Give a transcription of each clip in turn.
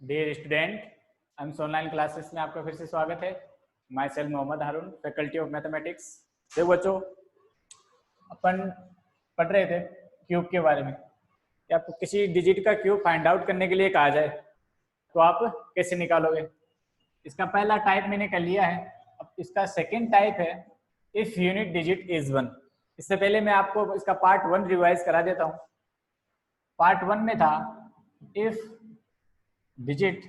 Dear student, हम online classes में आपका फिर से स्वागत है। Myself Mohammad Haroon, faculty of mathematics. देखो बच्चों, अपन पढ़ रहे थे क्यूब के बारे में कि आपको किसी डिजिट का क्यूब फाइंड आउट करने के लिए कहा जाए तो आप कैसे निकालोगे। इसका पहला टाइप मैंने कर लिया है। अब इसका सेकेंड टाइप है इफ यूनिट डिजिट इज 1। इससे पहले मैं आपको इसका पार्ट 1 रिवाइज करा देता हूँ। पार्ट 1 में था if digit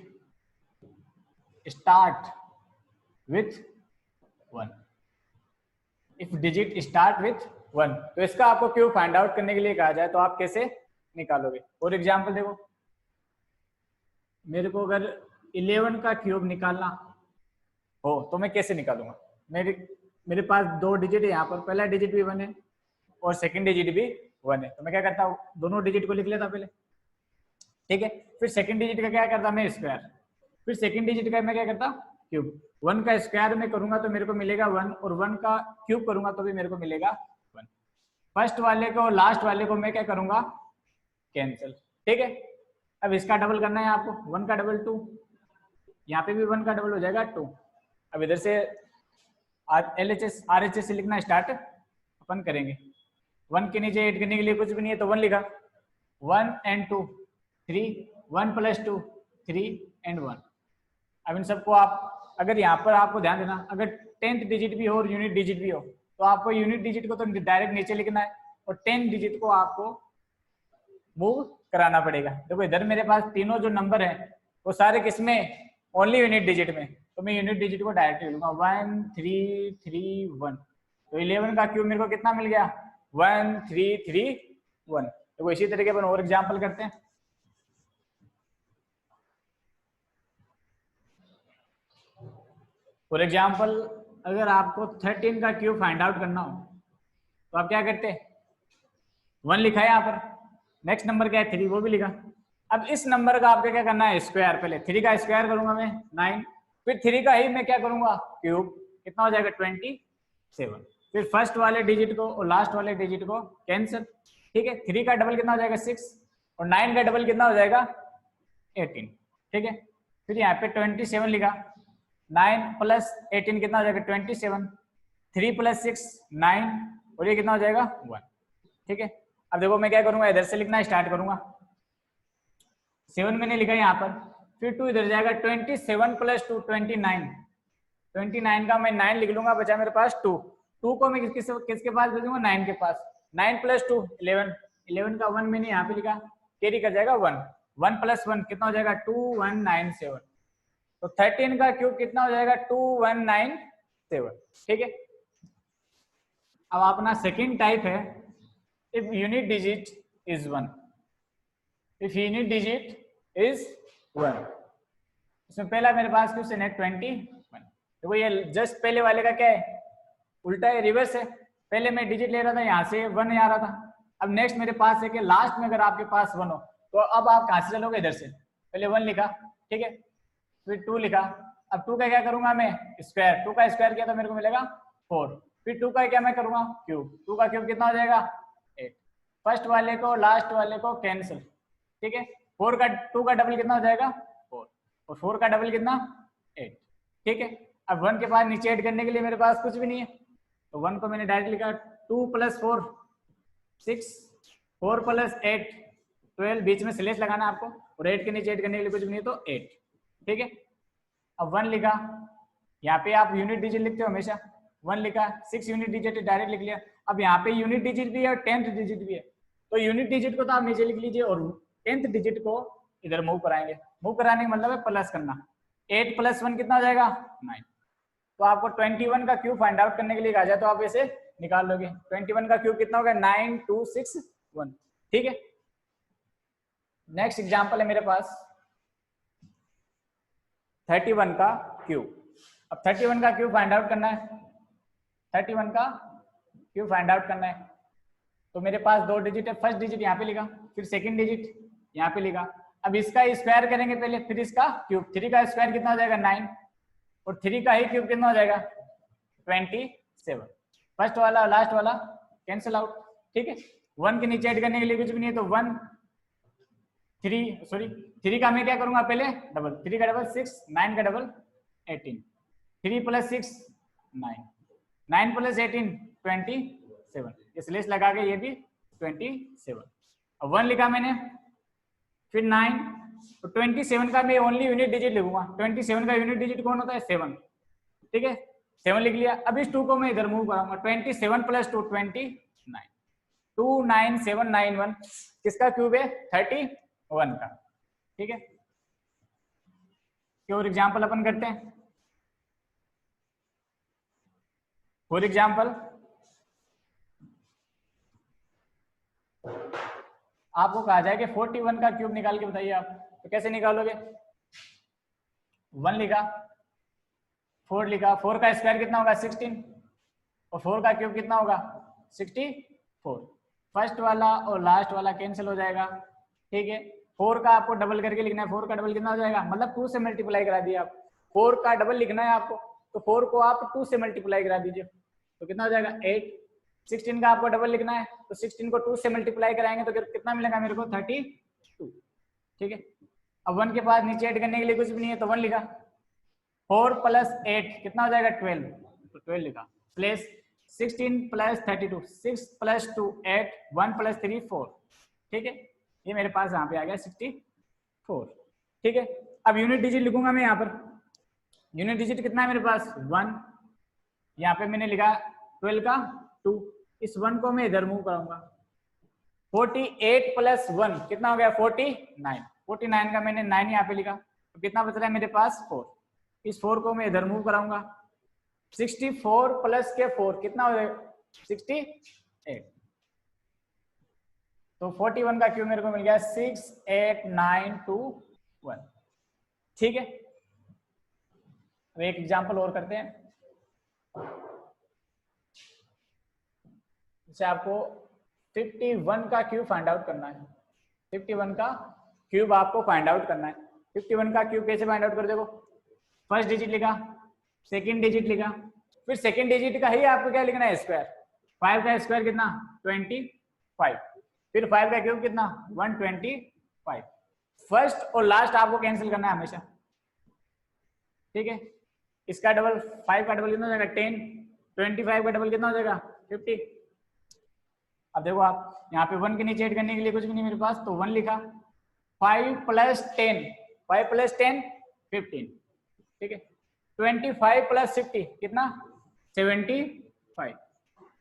start with 1। if digit start with 1 तो इसका आपको क्यूब फाइंड आउट करने के लिए कहा जाए तो आप कैसे निकालोगे। फॉर एग्जाम्पल देखो, मेरे को अगर 11 का क्यूब निकालना हो तो मैं कैसे निकालूंगा। मेरे पास दो डिजिट है, यहाँ पर पहला डिजिट भी 1 है और सेकंड डिजिट भी 1 है। तो मैं क्या करता हूँ, दोनों डिजिट को लिख लेता पहले, ठीक है। फिर सेकंड डिजिट का क्या करता मैं स्क्वायर, फिर सेकंड डिजिट का मैं क्या करता क्यूब। 1 का स्क्वायर में करूंगा तो मेरे को मिलेगा 1 और 1 का क्यूब करूंगा तो भी मेरे को मिलेगा 1। फर्स्ट वाले को और लास्ट वाले को मैं क्या करूंगा, कैंसिल, ठीक है। अब इसका डबल करना है आपको, 1 का डबल 2, यहाँ पे भी 1 का डबल हो जाएगा 2। अब इधर से LHS RHS से लिखना स्टार्ट अपन करेंगे। 1 के नीचे ऐड करने के लिए कुछ भी नहीं है तो 1 लिखा, 1 and 2 3, 1 + 2 3 and 1। अब इन सबको आप अगर यहाँ पर आपको ध्यान देना, अगर 10th डिजिट भी हो और यूनिट डिजिट भी हो तो आपको यूनिट डिजिट को तो डायरेक्ट नीचे लिखना है और 10 डिजिट को आपको मूव कराना पड़ेगा। देखो इधर मेरे पास तीनों जो नंबर है वो सारे किसमें, ओनली यूनिट डिजिट में, तो मैं यूनिट डिजिट को डायरेक्ट लिखूंगा 1 3 3 1। तो 11 का क्यूब मेरे को कितना मिल गया, 1 3 3 1। तो इसी तरीके अपन और एग्जाम्पल करते हैं। फॉर एग्जाम्पल अगर आपको 13 का क्यूब फाइंड आउट करना हो तो आप क्या करते हैं, 1 लिखा है यहाँ पर, नेक्स्ट नंबर क्या है 3, वो भी लिखा। अब इस नंबर का आपको क्या करना है, स्क्वायर। पहले 3 का स्क्वायर करूंगा मैं 9, फिर 3 का ही मैं क्या करूंगा क्यूब, कितना हो जाएगा 27। फिर फर्स्ट वाले डिजिट को और लास्ट वाले डिजिट को कैंसिल, ठीक है। 3 का डबल कितना हो जाएगा 6 और 9 का डबल कितना हो जाएगा 18, ठीक है। फिर यहाँ पे 27 लिखा, 9 + 18 कितना हो जाएगा 27, 3 + 6 9 और ये कितना हो जाएगा 1, ठीक है। अब देखो मैं क्या करूंगा, इधर से लिखना स्टार्ट करूंगा, 7 मैंने लिखा यहाँ पर, फिर 2 इधर जाएगा, 27 + 2 29, 29 का मैं 9 लिख लूंगा, बचा मेरे पास 2, 2 को मैं किसके पास भेजूंगा 9 के पास, 9 + 2 11, 11 का 1 मैंने यहाँ पे लिखा, कैरी कर जाएगा 1, 1 + 1 कितना हो जाएगा 2197। तो 13 का क्यूब कितना हो जाएगा 2197, ठीक है। अब अपना सेकंड टाइप है if unit digit is 1। If unit digit is 1, इसमें पहला मेरे पास क्वेश्चन है 21। देखो ये जस्ट पहले वाले का क्या है, उल्टा है, रिवर्स है। पहले मैं डिजिट ले रहा था, यहाँ से 1 आ रहा था। अब नेक्स्ट मेरे पास है कि लास्ट में अगर आपके पास 1 हो तो अब आप कहाँ से चलोगे, इधर से। पहले 1 लिखा, ठीक है, फिर 2 लिखा। अब 2 का क्या करूंगा मैं, स्क्वायर। 2 का स्क्वायर किया तो मेरे को मिलेगा 4। फिर 2 का क्या मैं करूंगा क्यूब, 2 का क्यूब कितना हो जाएगा 8। फर्स्ट वाले को लास्ट वाले को कैंसिल, ठीक है। 4 का 2 का डबल कितना हो जाएगा 4 और 4 का डबल कितना 8, ठीक है। अब 1 के पास नीचे ऐड करने के लिए मेरे पास कुछ भी नहीं है तो 1 को मैंने डायरेक्ट लिखा, 2 + 4 6, 4 + 8 12, बीच में स्लेश लगाना आपको, और 8 के नीचे ऐड करने के लिए कुछ भी नहीं तो 8, ठीक है। अब 1 लिखा, यहाँ पे आप यूनिट डिजिट लिखते हो हमेशा, 1 लिखा, 6 यूनिट डिजिट डायरेक्ट लिख लिया। अब यहाँ पे यूनिट डिजिट भी है और 10th डिजिट भी है, तो यूनिट डिजिट को तो आप नीचे लिख लीजिए और 10th डिजिट को इधर मूव कराएंगे। मूव कराने का मतलब है प्लस करना, 8 + 1 कितना हो जाएगा 9। तो आपको 21 का क्यूब फाइंड आउट करने के लिए कहा जाए तो आप ऐसे निकाल लोगे। 21 का क्यूब कितना होगा 9 2 6 1, ठीक है। नेक्स्ट एग्जांपल है मेरे पास 31 का क्यूब। अब 31 का क्यूब फाइंड आउट करना है, 31 का क्यूब फाइंड आउट करना है तो मेरे पास दो डिजिट है, फर्स्ट डिजिट यहाँ पे लिखा, फिर सेकंड डिजिट यहाँ पे लिखा। अब इसका स्क्वायर करेंगे पहले, फिर इसका क्यूब। 3 का स्क्वायर कितना हो जाएगा 9 और 3 का ही क्यूब कितना हो जाएगा 27। फर्स्ट वाला और लास्ट वाला कैंसिल आउट, ठीक है। 1 के नीचे ऐड करने के लिए कुछ भी नहीं है तो 1 3 का मैं क्या करूंगा पहले डबल, 3 का डबल 6, 9 का डबल 18, 3 + 6 9, 9 + 18 27, इस लिस्ट लगा के ये भी 27। अब 1 लिखा मैंने, फिर 9, तो 27 का मैं ओनली यूनिट डिजिट लिखूंगा। 27 का यूनिट डिजिट कौन होता है? 7, ठीक है 7 लिख लिया। अब इस 2 को मैं इधर मूव कराऊंगा, 27 + 2 29, 29791 किसका क्यूब है? 31 का, ठीक है। और एग्जाम्पल अपन करते हैं। फॉर एग्जाम्पल आपको कहा जाए कि 41 का क्यूब निकाल के बताइए आप, तो कैसे निकालोगे? 1 लिखा, 4 लिखा, 4 का स्क्वायर कितना होगा? 16, और 4 का क्यूब कितना होगा? 64। फर्स्ट वाला और लास्ट वाला कैंसिल हो जाएगा, ठीक है। 4 का आपको डबल करके लिखना है, 4 का डबल कितना हो जाएगा? मतलब 2 से मल्टीप्लाई करा दिया आप। 4 का डबल लिखना है आपको, तो 4 को आप 2 से मल्टीप्लाई करा दीजिए, तो कितना हो जाएगा? 8। 16 का आपको डबल लिखना है, तो 16 को 2 से मल्टीप्लाई कराएंगे तो कितना मिलेगा मेरे को? 32, ठीक है। अब 1 के पास नीचे ऐड करने के लिए कुछ भी नहीं है, तो 1 लिखा। 4 + 8 कितना हो जाएगा? 12, तो 12 लिखा। प्लस 16 + 32, 6 + 2 8, 1 + 3 4, ठीक है। ये मेरे पास यहाँ पे आ गया 64, ठीक है। अब यूनिट डिजिट लिखूंगा मैं यहाँ पर। यूनिट डिजिट कितना है मेरे पास? 1। यहाँ पे मैंने लिखा 12 का 2, इस 1 को मैं इधर मूव कराऊंगा। 48 + 1 कितना हो गया? 49। 49 का मैंने 9 यहाँ पे लिखा, तो कितना बच रहा है मेरे पास? 4। इस 4 को मैं इधर मूव कराऊंगा। 64 + के 4 कितना हो जाएगा? 68। तो 41 का क्यूब मेरे को मिल गया 68921, ठीक है। अब एक एग्जांपल और करते हैं। जैसे आपको 51 का क्यूब फाइंड आउट करना है। 51 का क्यूब आपको फाइंड आउट करना है। 51 का क्यूब कैसे फाइंड आउट कर? देखो, फर्स्ट डिजिट लिखा, सेकंड डिजिट लिखा, फिर सेकंड डिजिट का ही आपको क्या लिखना है? स्क्वायर। 5 का स्क्वायर कितना? 25, फिर 5 का क्यूब कितना? 125। फर्स्ट और लास्ट आपको कैंसिल करना है हमेशा, ठीक है। इसका डबल 5 का डबल कितना हो जाएगा? 10, 25 का डबल कितना हो जाएगा? 50। अब देखो आप यहाँ पे 1 के नीचे ऐड करने के लिए कुछ भी नहीं मेरे पास, तो 1 लिखा। 5 + 10, 5 + 10 15, ठीक है। 25 + 50 कितना? 75,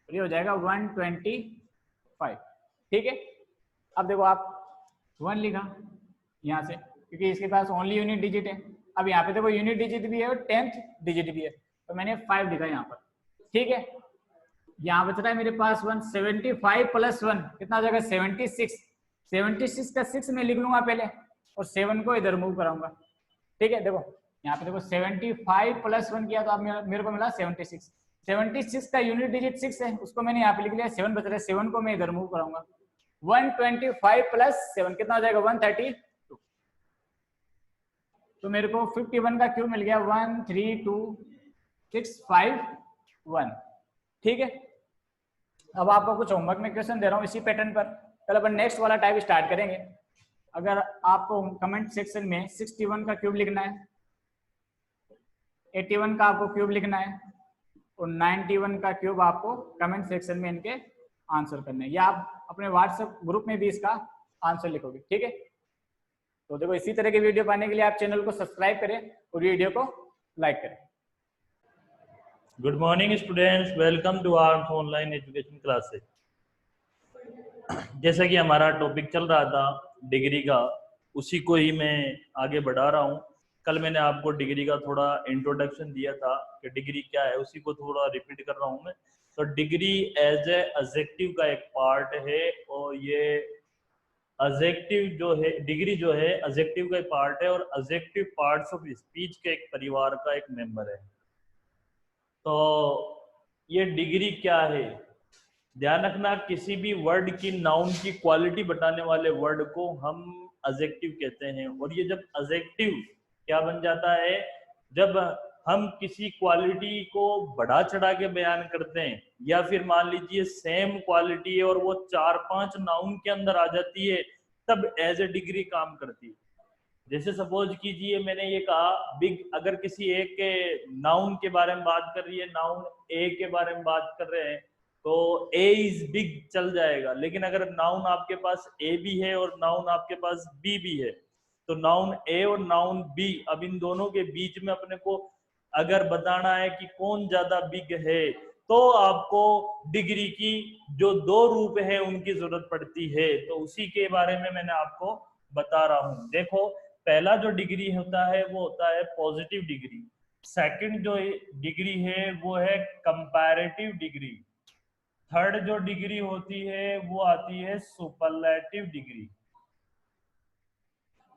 ये हो जाएगा 125, ठीक है। अब देखो आप 1 लिखा यहाँ से, क्योंकि इसके पास ओनली यूनिट डिजिट है। अब यहाँ पे देखो यूनिट डिजिट भी है और 10th डिजिट भी है, तो मैंने 5 लिखा यहाँ पर, ठीक है। यहाँ बच रहा है मेरे पास 1। 75 + 1 कितना हो जाएगा? 76। 76 का 6 में लिख लूंगा पहले, और 7 को इधर मूव कराऊंगा, ठीक है। देखो यहाँ पे देखो 75 + 1 किया तो आप मेरे को मिला 76। 76 का यूनिट डिजिट 6 है, उसको मैंने यहाँ पे लिख लिया। 7 बच रहा है, 7 को मैं इधर मूव कराऊंगा। 125 + 7 कितना हो जाएगा? 132। तो मेरे को 51 का क्यूब मिल गया 132,651, ठीक है। अब आपको कुछ होमवर्क में क्वेश्चन दे रहा हूँ इसी पैटर्न पर। कल अपन नेक्स्ट वाला टाइप स्टार्ट करेंगे। अगर आपको कमेंट सेक्शन में 61 का क्यूब लिखना है, 81 का आपको क्यूब लिखना है, और 91 का क्यूब आपको कमेंट सेक्शन में इनके आंसर करने हैं, या आप अपने व्हाट्सएप ग्रुप में भी इसका आंसर लिखोगे, ठीक है। तो देखो इसी तरह के वीडियो पाने के लिए आप चैनल को सब्सक्राइब करें और वीडियो को लाइक करें। Good morning students, welcome to our online education classes. जैसा कि हमारा टॉपिक चल रहा था डिग्री का, उसी को ही मैं आगे बढ़ा रहा हूँ। कल मैंने आपको डिग्री का थोड़ा इंट्रोडक्शन दिया था कि डिग्री क्या है, उसी को थोड़ा रिपीट कर रहा हूँ मैं। तो डिग्री एज ए एडजेक्टिव का एक पार्ट है, और ये एडजेक्टिव जो है, डिग्री जो है एडजेक्टिव का एक पार्ट है, और एडजेक्टिव पार्ट्स ऑफ स्पीच के एक परिवार का एक मेंबर है। तो ये डिग्री क्या है, ध्यान रखना, किसी भी वर्ड की नाउन की क्वालिटी बताने वाले वर्ड को हम एडजेक्टिव कहते हैं। और ये जब एडजेक्टिव क्या बन जाता है, जब हम किसी क्वालिटी को बढ़ा चढ़ा के बयान करते हैं, या फिर मान लीजिए सेम क्वालिटी है और वो 4-5 नाउन के अंदर आ जाती है, तब एज ए डिग्री काम करती है। जैसे सपोज कीजिए मैंने ये कहा बिग, अगर किसी एक के नाउन के बारे में बात कर रही है, नाउन ए के बारे में बात कर रहे हैं, तो ए इज बिग चल जाएगा। लेकिन अगर नाउन आपके पास ए भी है और नाउन आपके पास बी भी है, तो नाउन ए और नाउन बी, अब इन दोनों के बीच में अपने को अगर बताना है कि कौन ज्यादा बिग है, तो आपको डिग्री की जो दो रूप है उनकी जरूरत पड़ती है। तो उसी के बारे में मैंने आपको बता रहा हूं। देखो, पहला जो डिग्री होता है वो होता है पॉजिटिव डिग्री। सेकंड जो डिग्री है वो है कंपैरेटिव डिग्री। थर्ड जो डिग्री होती है वो आती है सुपरलेटिव डिग्री।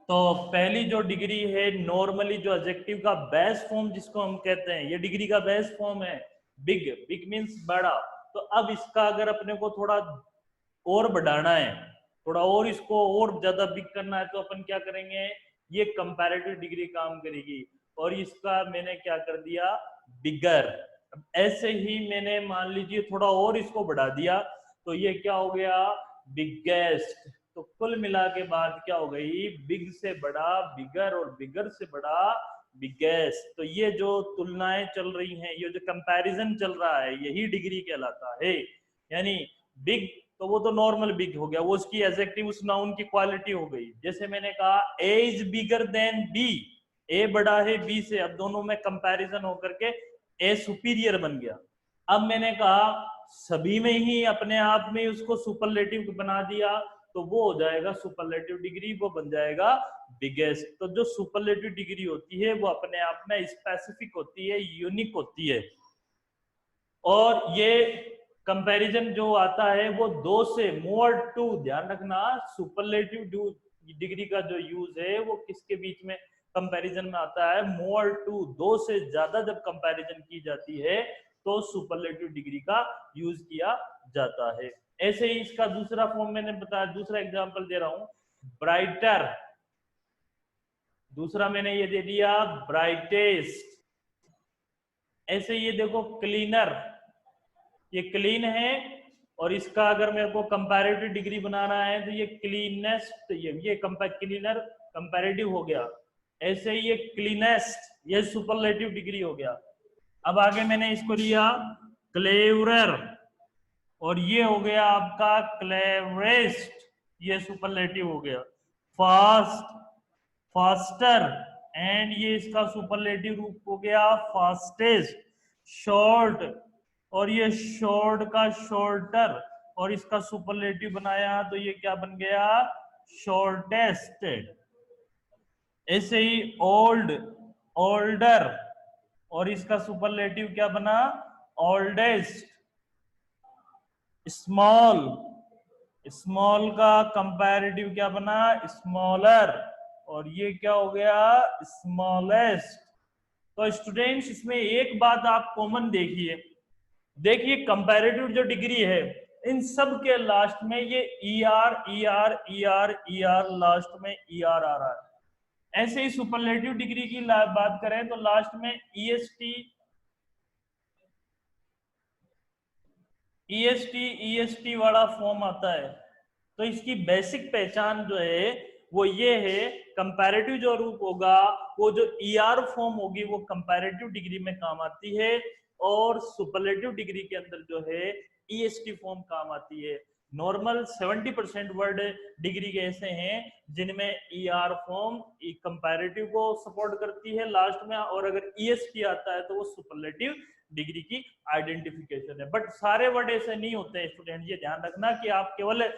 तो पहली जो डिग्री है नॉर्मली जो एडजेक्टिव का बेस फॉर्म जिसको हम कहते हैं, ये डिग्री का बेस फॉर्म है बिग। बिग मीन्स बड़ा। तो अब इसका अगर अपने को थोड़ा और बढ़ाना है, थोड़ा और इसको और ज्यादा बिग करना है, तो अपन क्या करेंगे, ये कंपैरेटिव डिग्री काम करेगी। और इसका मैंने क्या कर दिया, बिगर। ऐसे ही मैंने मान लीजिए थोड़ा और इसको बढ़ा दिया, तो ये क्या हो गया, बिगेस्ट। तो कुल मिला के बाद क्या हो गई, बिग से बड़ा बिगर और बिगर से बड़ा बिगेस्ट। तो ये जो तुलनाएं चल रही हैं, ये जो कंपैरिजन चल रहा है, यही डिग्री कहलाता है। यानी बिग तो वो तो नॉर्मल बिग हो गया, वो उसकी एडजेक्टिव उस नाउन की क्वालिटी हो गई। जैसे मैंने कहा ए इज बिगर देन बी, ए बड़ा है बी से, अब दोनों में कंपैरिजन होकर के ए सुपीरियर बन गया। अब मैंने कहा सभी में ही अपने आप में उसको सुपरलेटिव बना दिया, तो वो हो जाएगा सुपरलेटिव डिग्री, वो बन जाएगा बिगेस्ट। तो जो सुपरलेटिव डिग्री होती है वो अपने आप में स्पेसिफिक होती है, यूनिक होती है। और ये कंपैरिजन जो आता है वो दो से मोर टू, ध्यान रखना सुपरलेटिव डिग्री का जो यूज है वो किसके बीच में कंपैरिजन में आता है, मोर टू, दो से ज्यादा जब कंपैरिजन की जाती है तो सुपरलेटिव डिग्री का यूज किया जाता है। ऐसे ही इसका दूसरा फॉर्म मैंने बताया, दूसरा एग्जांपल दे रहा हूं, ब्राइटर। दूसरा मैंने ये दे दिया ब्राइटेस्ट। ऐसे ये देखो क्लीनर, ये क्लीन है, और इसका अगर मेरे को कंपैरेटिव डिग्री बनाना है तो ये क्लीनेस्ट, ये क्लीनर कंपैरेटिव हो गया। ऐसे ही ये क्लीनेस्ट, ये सुपरलेटिव डिग्री हो गया। अब आगे मैंने इसको लिया क्लेवरर, और ये हो गया आपका क्लेवरेस्ट, ये सुपरलेटिव हो गया। फास्ट, फास्टर, एंड ये इसका सुपरलेटिव रूप हो गया फास्टेस्ट। शॉर्ट, और ये शॉर्ट का शॉर्टर, और इसका सुपरलेटिव बनाया तो ये क्या बन गया, शॉर्टेस्ट। ऐसे ही ओल्ड, ओल्डर, और इसका सुपरलेटिव क्या बना, ओल्डेस्ट। स्मॉल, स्मॉल का कंपैरेटिव क्या बना, स्मॉलर, और ये क्या हो गया, स्मॉलेस्ट। तो स्टूडेंट्स इसमें एक बात आप कॉमन देखिए, देखिए कंपैरेटिव जो डिग्री है इन सब के लास्ट में ये E R E R E R E R, last में ई आर आ रहा है। ऐसे ही सुपरलेटिव डिग्री की बात करें तो लास्ट में ईएसटी, ईएसटी वाला फॉर्म आता है। तो इसकी बेसिक पहचान जो है वो ये है, कंपैरेटिव जो रूप होगा वो जो ईआर फॉर्म होगी वो कंपैरेटिव डिग्री में काम आती है, और सुपरलेटिव डिग्री के अंदर जो है ईएसटी फॉर्म काम आती है। नॉर्मल 70% वर्ड डिग्री के ऐसे हैं जिनमें ईआर फॉर्म कंपैरेटिव को सपोर्ट करती है लास्ट में, और अगर ईएसटी आता है तो वो सुपरलेटिव डिग्री की आइडेंटिफिकेशन है। बट सारे वर्ड ऐसे नहीं होते हैं स्टूडेंट, ये ध्यान रखना कि आप केवल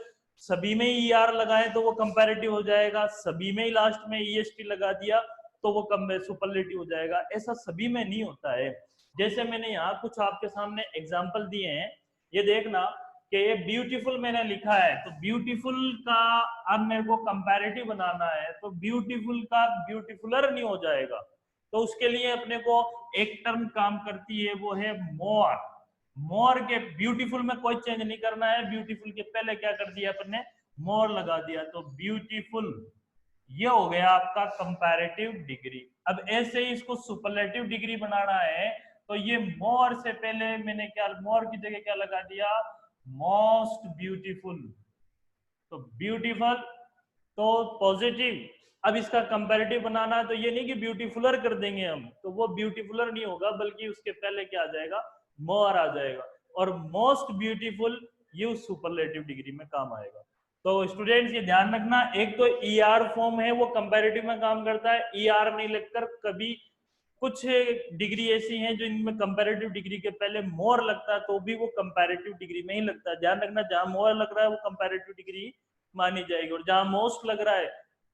सभी में ई आर लगाएं तो वो कंपैरेटिव हो जाएगा, सभी में ही लास्ट में ईएसटी लगा दिया तो वो सुपरलेटिव हो जाएगा, ऐसा सभी में नहीं होता है। जैसे मैंने यहाँ कुछ आपके सामने एग्जांपल दिए हैं, ये देखना कि ये ब्यूटीफुल मैंने लिखा है, तो ब्यूटीफुल का अब मेरे को कंपैरेटिव बनाना है, तो ब्यूटीफुल का ब्यूटीफुलर नहीं हो जाएगा, तो उसके लिए अपने को एक टर्म काम करती है, वो है मोर। मोर के ब्यूटीफुल में कोई चेंज नहीं करना है, ब्यूटीफुल के पहले क्या कर दिया अपन ने, मोर लगा दिया, तो ब्यूटीफुल, ये हो गया आपका कंपैरेटिव डिग्री। अब ऐसे ही इसको सुपरलेटिव डिग्री बनाना है, तो ये मोर से पहले मैंने क्या, मोर की जगह क्या लगा दिया, मोस्ट ब्यूटीफुल। तो ब्यूटीफुल, तो पॉजिटिव। अब इसका कंपैरेटिव बनाना है तो ये नहीं कि ब्यूटीफुलर कर देंगे हम, तो वो ब्यूटीफुलर नहीं होगा, बल्कि उसके पहले क्या आ जाएगा, मोर आ जाएगा। और मोस्ट ब्यूटीफुल ये उस सुपरलेटिव डिग्री में काम आएगा। तो स्टूडेंट्स ये ध्यान रखना, एक तो ER फॉर्म है वो कंपैरेटिव में काम करता है, ER नहीं लगकर कभी कुछ डिग्री ऐसी हैं जो इनमें कंपैरेटिव डिग्री के पहले मोर लगता है तो भी वो कंपैरेटिव डिग्री में ही लगता है। ध्यान रखना, जहां मोर लग रहा है वो कंपैरेटिव डिग्री मानी जाएगी, और जहां मोस्ट लग रहा है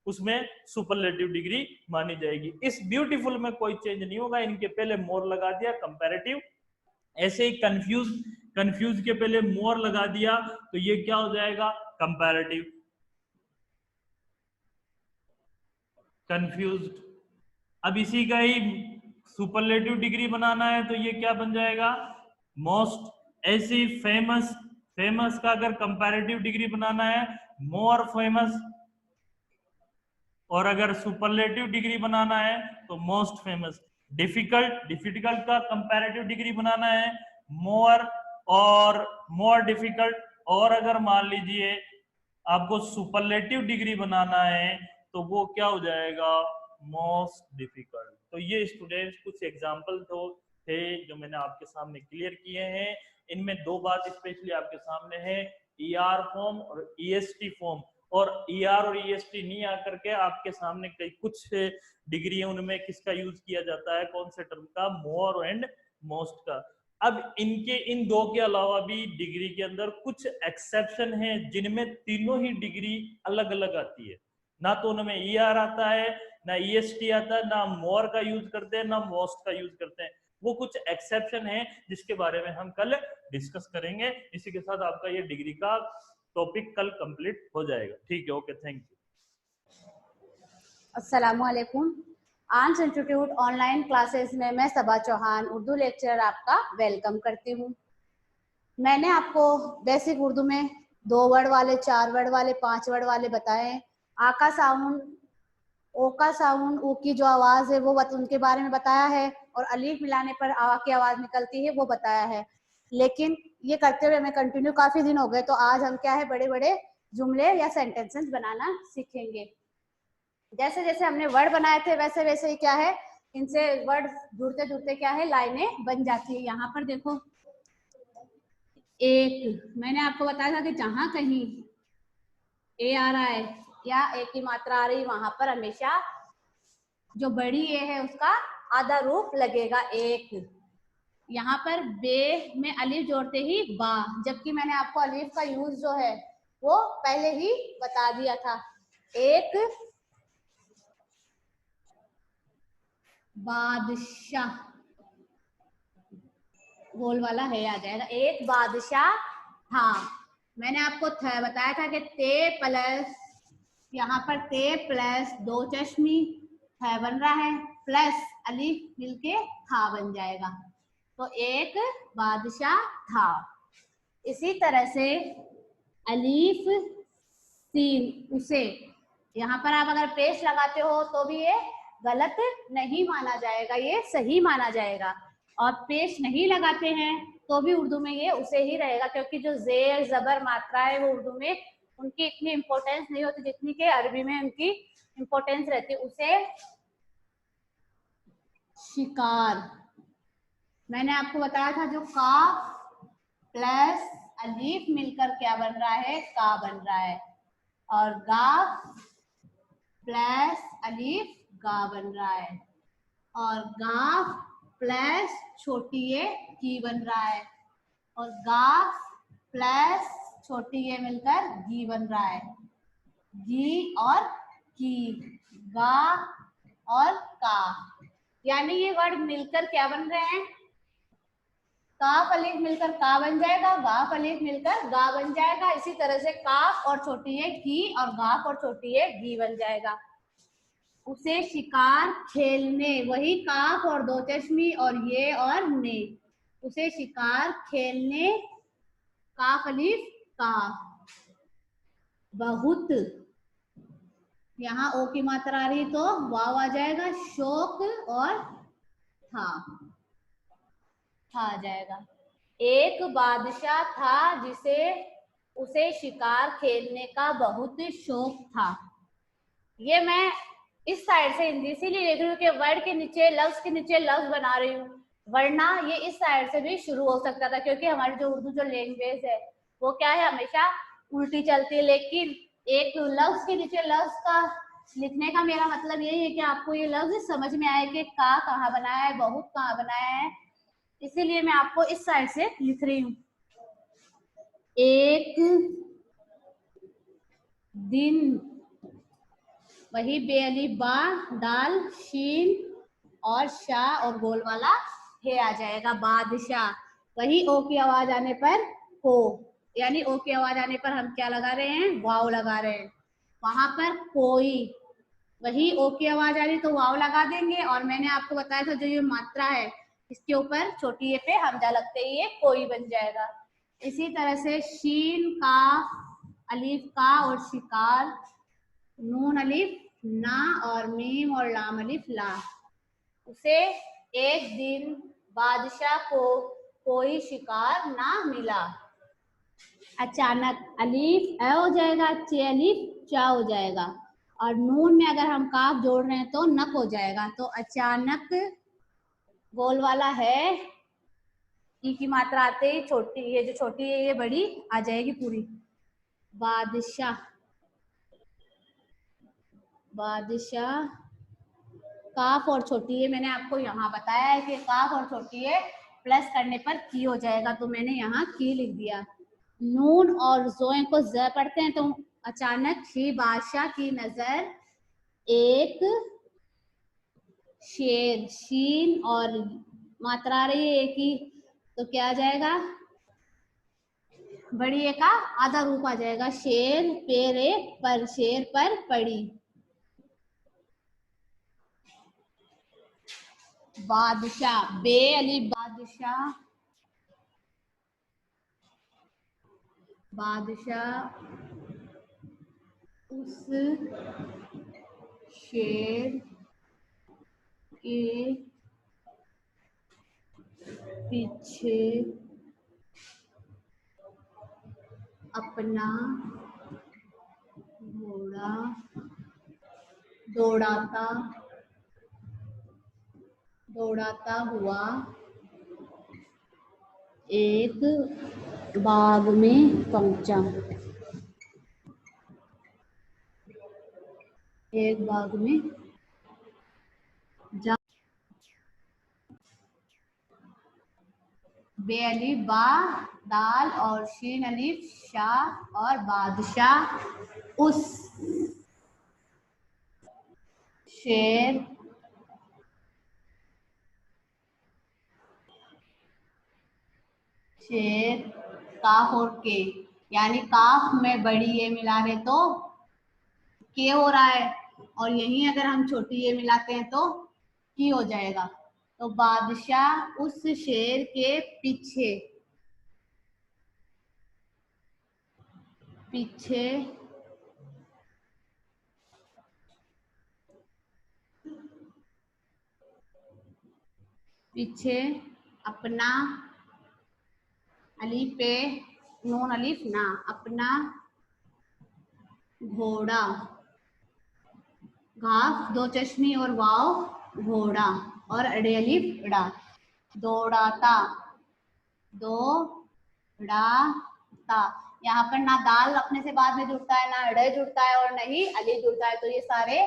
उसमें सुपरलेटिव डिग्री मानी जाएगी। इस ब्यूटीफुल में कोई चेंज नहीं होगा, इनके पहले मोर लगा दिया कंपैरेटिव। ऐसे ही कंफ्यूज के पहले मोर लगा दिया तो ये क्या हो जाएगा, कंपैरेटिव। कंफ्यूज्ड, अब इसी का ही सुपरलेटिव डिग्री बनाना है तो ये क्या बन जाएगा, मोस्ट। ऐसी फेमस का अगर कंपैरेटिव डिग्री बनाना है, मोर फेमस। और अगर सुपरलेटिव डिग्री बनाना है तो मोस्ट फेमस। डिफिकल्ट का कंपैरेटिव डिग्री बनाना है, मोर और मोर डिफिकल्ट। और अगर मान लीजिए आपको सुपरलेटिव डिग्री बनाना है तो वो क्या हो जाएगा, मोस्ट डिफिकल्ट। तो ये स्टूडेंट्स कुछ एग्जाम्पल थे जो मैंने आपके सामने क्लियर किए हैं। इनमें दो बात स्पेशली आपके सामने है, ER फॉर्म और EST फॉर्म। और ER और EST नहीं आकर के आपके सामने कई कुछ डिग्री है, उनमें किसका यूज किया जाता है, कौन से टर्म का, मोर एंड मोस्ट का। अब इनके इन दो के अलावा भी डिग्री के अंदर कुछ एक्सेप्शन हैं जिनमें तीनों ही डिग्री अलग अलग आती है। ना तो उनमें ER आता है, ना EST आता है, ना मोर का यूज करते हैं, ना मोस्ट का यूज करते हैं। वो कुछ एक्सेप्शन है जिसके बारे में हम कल डिस्कस करेंगे। इसी के साथ आपका ये डिग्री का टॉपिक कल कंप्लीट हो जाएगा। ठीक है, ओके, थैंक यू। अस्सलामुअलैकुम। आंस इंस्टीट्यूट ऑनलाइन क्लासेस में मैं सबा चौहान उर्दू लेक्चरर आपका वेलकम करती हूँ। मैंने आपको बेसिक उर्दू में 2 वर्ड वाले, 4 वर्ड वाले, 5 वर्ड वाले बताए। आ का साउंड, ओ का साउंड, ओ की जो आवाज़ है वो उनके बारे में बताया है, और अलीफ मिलाने पर आ की आवाज़ निकलती है वो बताया है। लेकिन ये करते हुए हमें कंटिन्यू काफ़ी दिन हो गए, तो आज हम क्या है, बड़े बड़े जुमले या सेंटेंसेस बनाना सीखेंगे। जैसे जैसे हमने वर्ड बनाए थे वैसे वैसे ही क्या है, इनसे वर्ड जुड़ते जुड़ते क्या है, लाइनें बन जाती है। यहाँ पर देखो, एक, मैंने आपको बताया था कि जहां कहीं ए आ रहा है या ए की मात्रा आ रही, वहां पर हमेशा जो बड़ी ए है उसका आधा रूप लगेगा, एक। यहाँ पर बे में अलीफ जोड़ते ही बा, जबकि मैंने आपको अलीफ का यूज जो है वो पहले ही बता दिया था। एक बादशाह, गोल वाला है आ जाएगा, एक बादशाह। हाँ, मैंने आपको बताया था कि ते प्लस, यहाँ पर ते प्लस 2 चश्मी है बन रहा है, प्लस अलीफ मिलके था बन जाएगा, तो एक बादशाह था। इसी तरह से अलीफ सीन उसे, यहाँ पर आप अगर पेश लगाते हो तो भी ये गलत नहीं माना जाएगा, ये सही माना जाएगा। और पेश नहीं लगाते हैं तो भी उर्दू में ये उसे ही रहेगा, क्योंकि जो जेर जबर मात्रा है वो उर्दू में उनकी इतनी इंपॉर्टेंस नहीं होती जितनी कि अरबी में उनकी इंपॉर्टेंस रहती है। उसे शिकार, मैंने आपको बताया था, जो का प्लस अलीफ मिलकर क्या बन रहा है, का बन रहा है, और गा प्लस अलीफ गा बन रहा है, और गा प्लस छोटी ये की बन रहा है, और गा प्लस छोटी ये मिलकर गी बन रहा है, गी और की, गा और का, यानी ये वर्ड मिलकर क्या बन रहे हैं, काफ अलीफ मिलकर का बन जाएगा, गाफ अलीफ मिलकर गा बन जाएगा। इसी तरह से काफ और छोटी ये की और गाफ और छोटी ये गी बन जाएगा। उसे शिकार खेलने, वही काफ और 2 चश्मी और ये और ने, उसे शिकार खेलने, काफ अलीफ का। बहुत, यहाँ ओ की मात्रा आ रही तो वाव आ जाएगा, शौक और था आ जाएगा। एक बादशाह था जिसे, उसे शिकार खेलने का बहुत शौक था। ये मैं इस साइड से इसीलिए लिख रही हूँ कि वर्ड के नीचे, लफ्ज के नीचे लफ्ज बना रही हूँ, वरना ये इस साइड से भी शुरू हो सकता था, क्योंकि हमारी जो उर्दू जो लैंग्वेज है वो क्या है, हमेशा उल्टी चलती है। लेकिन एक लफ्ज के नीचे लफ्ज का लिखने का मेरा मतलब यही है कि आपको ये लफ्ज समझ में आए कि का कहाँ बनाया है, बहुत कहाँ बनाया है, इसीलिए मैं आपको इस साइड से लिख रही हूँ। एक दिन, वही बेअली बा दाल शीन और शाह और गोल वाला हे आ जाएगा, बादशाह। वही ओ की आवाज आने पर को, यानी ओ की आवाज आने पर हम क्या लगा रहे हैं, वाव लगा रहे हैं। वहां पर कोई, वही ओ की आवाज आ रही तो वाव लगा देंगे, और मैंने आपको बताया था जो ये मात्रा है इसके ऊपर छोटी ए पे हमजा लगते ही ये कोई बन जाएगा। इसी तरह से शीन का, अलीफ का और शिकार, नून अलीफ ना और मीम और लाम अलीफ ला। उसे एक दिन बादशाह को कोई शिकार ना मिला। अचानक अलीफ ए हो जाएगा, चे अलीफ चा हो जाएगा, और नून में अगर हम काफ जोड़ रहे हैं तो नक हो जाएगा। तो अचानक गोल वाला है, ई की मात्रा आते ही छोटी, ये जो छोटी है ये बड़ी आ जाएगी पूरी। बादशाह, बादशाह, काफ और छोटी है, मैंने आपको यहाँ बताया है कि काफ और छोटी है प्लस करने पर की हो जाएगा, तो मैंने यहाँ की लिख दिया। नून और जोए को ज पढ़ते हैं तो अचानक ही बादशाह की नजर एक शेर, शीन और मात्रा आ रही है एक ही, तो क्या आ जाएगा, बड़ी ए का आधा रूप आ जाएगा, शेर पेर एक पर, शेर पर पड़ी। बादशाह, बे अली बादशाह, बादशाह उस शेर के पीछे अपना घोड़ा दौड़ाता दौड़ाता हुआ एक बाग में पहुंचा। एक बाग में जा, बे अलीफ बा दाल और शीन अलीफ शाह और बादशाह उस शेर शेर, काफ और के, यानी काफ में बड़ी ए मिला रहे तो के हो रहा है, और यहीं अगर हम छोटी ए मिलाते हैं तो की हो जाएगा। तो बादशाह उस शेर के पीछे पीछे पीछे अपना, अलीफ पे नून अलीफ ना, अपना घोड़ा, घाफ दो चश्मी और वाव घोड़ा और अड़े अलीफ ड़ा, दौड़ाता, दौड़ाता। यहाँ पर ना दाल अपने से बाद में जुड़ता है, ना अड़े जुड़ता है और नहीं अलीफ जुड़ता है, तो ये सारे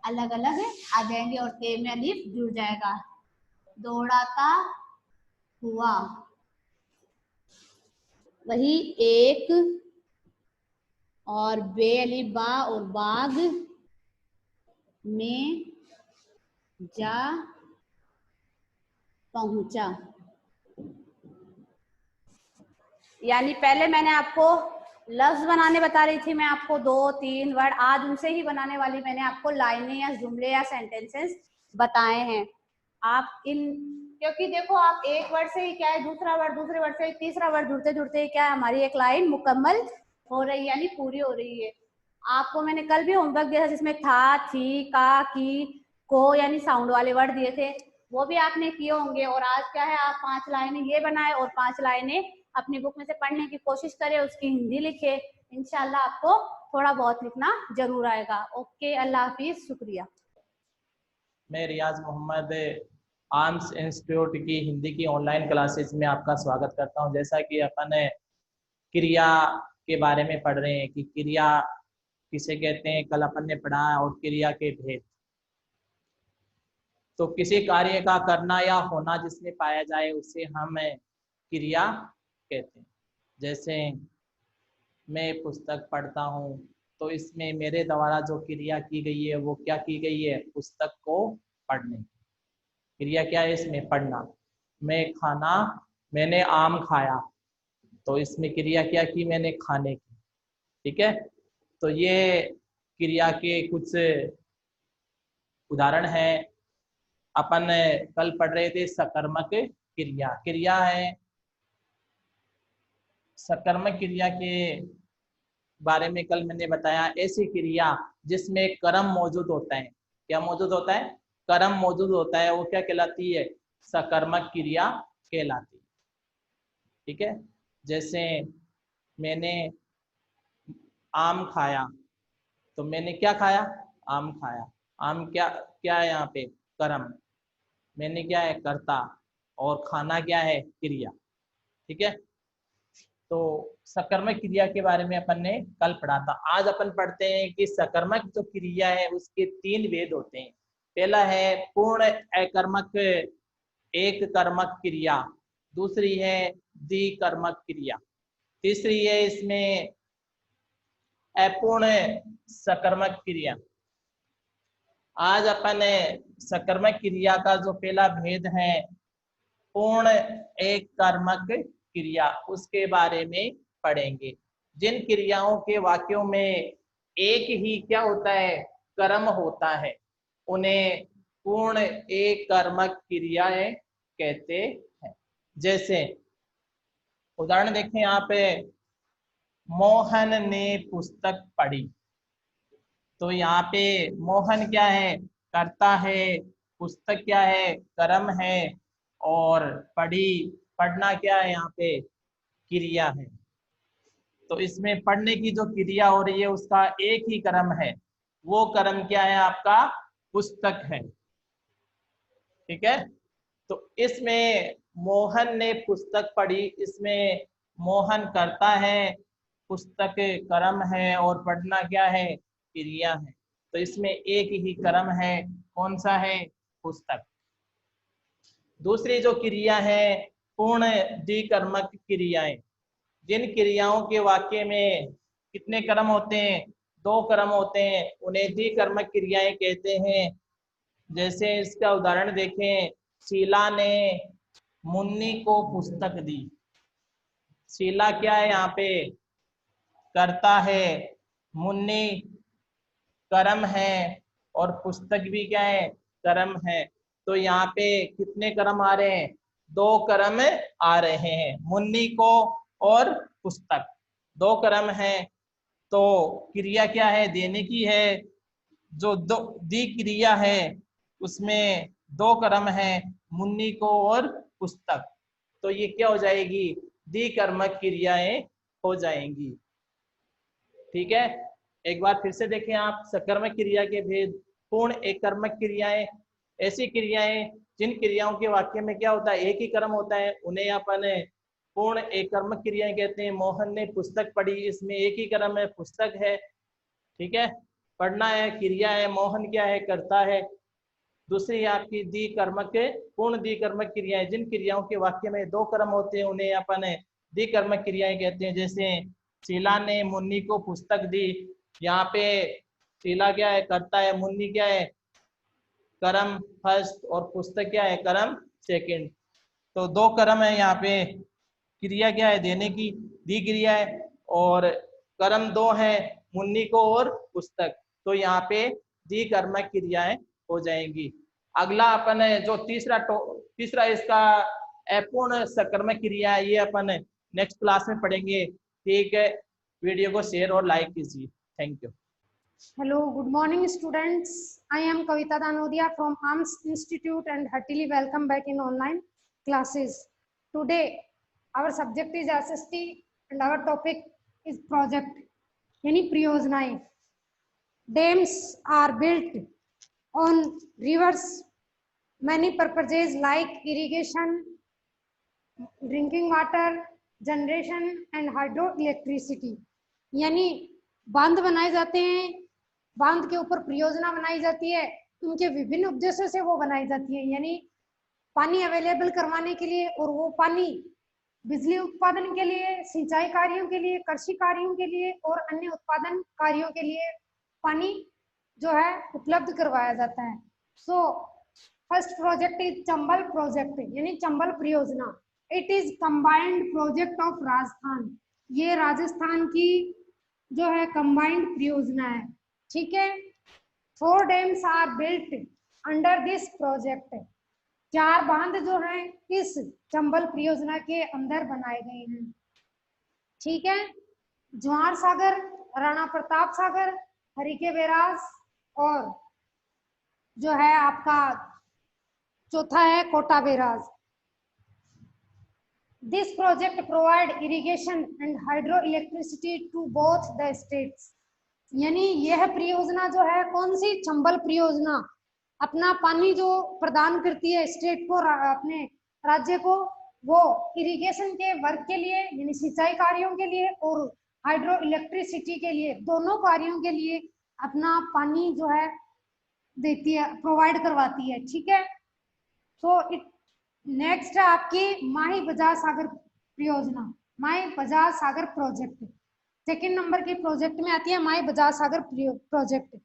अलग अलग आ जाएंगे और ते में अलीफ जुड़ जाएगा। दौड़ाता हुआ, वही एक और बे अलीफ बा और बाग में जा पहुंचा। यानी पहले मैंने आपको लफ्ज बनाने बता रही थी, मैं आपको 2-3 वर्ड, आज उनसे ही बनाने वाली मैंने आपको लाइनें या जुमले या सेंटेंसेस बताए हैं। आप इन, क्योंकि देखो आप एक वर्ड से ही क्या है, दूसरा वर्ड, दूसरे वर्ड से तीसरा वर्ड जुड़ते जुड़ते क्या है, हमारी एक लाइन मुकम्मल हो रही है, यानी पूरी हो रही है। आपको मैंने कल भी होमवर्क दिया था जिसमें था, थी, का, की, को यानी साउंड वाले वर्ड दिए थे, वो भी आपने किए होंगे। और आज क्या है, आप 5 लाइनें ये बनाए और 5 लाइनें अपनी बुक में से पढ़ने की कोशिश करें, उसकी हिंदी लिखे, इंशाल्लाह आपको थोड़ा बहुत लिखना जरूर आएगा। ओके, अल्लाह हाफिज, शुक्रिया। मैं रियाज मोहम्मद आर्म्स इंस्टीट्यूट की हिंदी की ऑनलाइन क्लासेस में आपका स्वागत करता हूं। जैसा कि अपन क्रिया के बारे में पढ़ रहे हैं कि क्रिया किसे कहते हैं, कल अपन ने पढ़ा, और क्रिया के भेद। तो किसी कार्य का करना या होना जिसमें पाया जाए उसे हम क्रिया कहते हैं। जैसे मैं पुस्तक पढ़ता हूँ, तो इसमें मेरे द्वारा जो क्रिया की गई है वो क्या की गई है, पुस्तक को पढ़ने। क्रिया क्या है इसमें, पढ़ना। मैंने आम खाया, तो इसमें क्रिया क्या की, मैंने खाने की। ठीक है, तो ये क्रिया के कुछ उदाहरण हैं। अपन कल पढ़ रहे थे सकर्मक क्रिया। क्रिया है सकर्मक क्रिया के बारे में कल मैंने बताया, ऐसी क्रिया जिसमें कर्म मौजूद होता है। क्या मौजूद होता है, कर्म मौजूद होता है, वो क्या कहलाती है, सकर्मक क्रिया कहलाती है। ठीक है, जैसे मैंने आम खाया, तो मैंने क्या खाया, आम खाया। आम क्या क्या है यहाँ पे, कर्म। मैंने क्या है, कर्ता, और खाना क्या है, क्रिया। ठीक है, तो सकर्मक क्रिया के बारे में अपन ने कल पढ़ा था। आज अपन पढ़ते हैं कि सकर्मक जो क्रिया है उसके 3 भेद होते हैं। पहला है पूर्ण अकर्मक एक कर्मक क्रिया, दूसरी है द्विकर्मक क्रिया, तीसरी है इसमें अपूर्ण सकर्मक क्रिया। आज अपन सकर्मक क्रिया का जो पहला भेद है पूर्ण एक कर्मक क्रिया, उसके बारे में पढ़ेंगे। जिन क्रियाओं के वाक्यों में एक ही क्या होता है, कर्म होता है, उन्हें पूर्ण एक कर्मक क्रियाएं कहते हैं। जैसे उदाहरण देखें यहाँ पे, मोहन ने पुस्तक पढ़ी। तो यहाँ पे मोहन क्या है, कर्ता है, पुस्तक क्या है, कर्म है, और पढ़ना क्या है, यहाँ पे क्रिया है। तो इसमें पढ़ने की जो क्रिया हो रही है उसका एक ही कर्म है, वो कर्म क्या है, आपका पुस्तक है। ठीक है, तो इसमें मोहन ने पुस्तक पढ़ी, इसमें मोहन करता है, पुस्तक कर्म है, और पढ़ना क्या है, क्रिया है। तो इसमें एक ही कर्म है, कौन सा है, पुस्तक। दूसरी जो क्रिया है पूर्ण द्विकर्मक क्रियाएं। जिन क्रियाओं के वाक्य में कितने कर्म होते हैं, 2 कर्म होते हैं, उन्हें द्विकर्मक क्रियाएं कहते हैं। जैसे इसका उदाहरण देखें, शीला ने मुन्नी को पुस्तक दी। शीला क्या है, यहाँ पे कर्ता है, मुन्नी कर्म है, और पुस्तक भी क्या है, कर्म है। तो यहाँ पे कितने कर्म आ रहे हैं, 2 कर्म आ रहे हैं, मुन्नी को और पुस्तक, 2 कर्म है। तो क्रिया क्या है, देने की है। जो दी क्रिया है उसमें 2 कर्म है, मुन्नी को और पुस्तक। तो ये क्या हो जाएगी, द्विकर्मक क्रियाएं हो जाएंगी। ठीक है, एक बार फिर से देखें आप, सकर्मक क्रिया के भेद। पूर्ण एक कर्मक क्रियाएं, ऐसी क्रियाएं जिन क्रियाओं के वाक्य में क्या होता है, एक ही कर्म होता है, उन्हें अपन पूर्ण एक कर्मक क्रियाएं कहते हैं। मोहन ने पुस्तक पढ़ी, इसमें एक ही कर्म है, पुस्तक है। ठीक है, पढ़ना है, क्रिया है, मोहन क्या है, करता है। दूसरी आपकी द्विकर्मक पूर्ण द्विकर्मक क्रियाएं, जिन क्रियाओं के वाक्य में 2 कर्म होते हैं उन्हें अपन द्विकर्मक क्रियाएं कहते हैं। जैसे शीला ने मुन्नी को पुस्तक दी, यहाँ पे शीला क्या है, करता है, मुन्नी क्या है, कर्म फर्स्ट, और पुस्तक क्या है, कर्म सेकंड। तो 2 कर्म है यहाँ पे, क्रिया क्या है, देने की, दी क्रिया है, और कर्म 2 है, मुन्नी को और पुस्तक। तो यहाँ पे द्विकर्मक क्रियाएं हो जाएंगी। अगला अपन है जो तीसरा इसका अपूर्ण सकर्मक क्रिया है, ये अपन नेक्स्ट क्लास में पढ़ेंगे। ठीक है, वीडियो को शेयर और लाइक कीजिए। Thank you. Hello, good morning students. I am Kavita Danodia from ARMS Institute and heartily welcome back in online classes. Today our subject is SST and our topic is project यानी परियोजनाएं। Dams are built on rivers many purposes like irrigation, drinking water, generation and hydroelectricity। यानी बांध बनाए जाते हैं, बांध के ऊपर परियोजना बनाई जाती है, उनके विभिन्न उद्देश्यों से वो बनाई जाती है, यानी पानी अवेलेबल करवाने के लिए, और वो पानी बिजली उत्पादन के लिए, सिंचाई कार्यों के लिए, कृषि कार्यों के लिए और अन्य उत्पादन कार्यों के लिए पानी जो है उपलब्ध करवाया जाता है। So first project is Chambal project यानी चंबल परियोजना। It is combined project of Rajasthan. ये राजस्थान की जो है कंबाइंड परियोजना है, ठीक है। 4 dams are built under this project. 4 बांध जो हैं इस चंबल परियोजना के अंदर बनाए गए हैं, ठीक है। जवाहर सागर, राणा प्रताप सागर, हरिके बैराज और जो है आपका चौथा है Kota barrage. This project provide irrigation and hydro electricity to both the states. यानी यह परियोजना जो है कौन सी, चंबल परियोजना, अपना पानी जो प्रदान करती है स्टेट को, अपने राज्य को, वो इरिगेशन के वर्क के लिए यानी सिंचाई कार्यों के लिए और हाइड्रो इलेक्ट्रिसिटी के लिए, दोनों कार्यों के लिए अपना पानी जो है देती है, प्रोवाइड करवाती है, ठीक है। सो इट नेक्स्ट है आपकी माही बजाज सागर परियोजना, Mahi Bajaj Sagar project. Second number की प्रोजेक्ट में आती है Mahi Bajaj Sagar project.